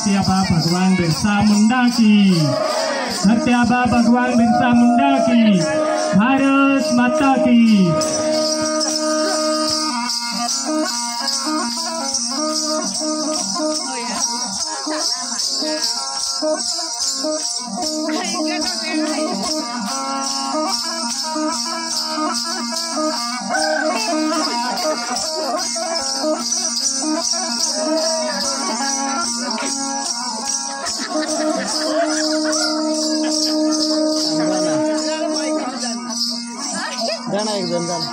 सत्याबा भगवान बिरसा मुंडा की, सत्याबा भगवान बिरसा मुंडा की, भारत माता की। गाना एक जण गाना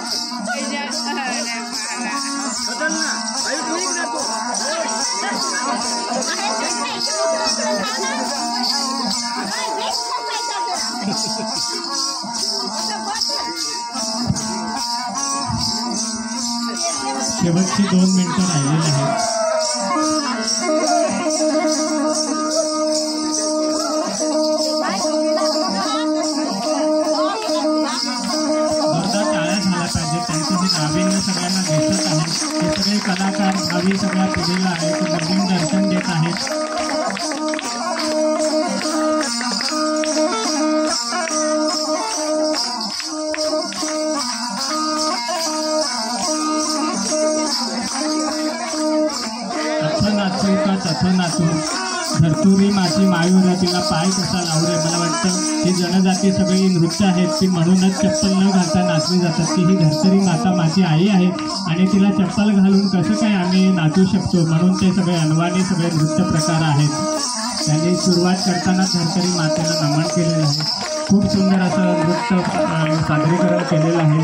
शेवटची 2 मिनिटं राहिलेली आहेत। नाविन्य सगळ्यांना दिसत आहे। हे सगळे कलाकार भावी सगळ्या पिढीला आहेत, नवीन दर्शन देत आहेत। तथ नाचू धर्तुरी माती मायूर तिला पाय कसा लावरे। मला वाटतं ही जनजाती सगळी नृत्य आहेत ती म्हणूनच चप्पल न घालता नाचली जातात की ही धर्तरी माता माझी आई आहे आणि तिला चप्पल घालून कसं काय आम्ही नाचू शकतो, म्हणून ते सगळे अनवाणी सगळे नृत्य प्रकार आहेत। त्यांनी सुरुवात करताना धर्तरी मातेला नमन केलेलं आहे। खूप सुंदर असं नृत्य सादरीकरण केलेलं आहे।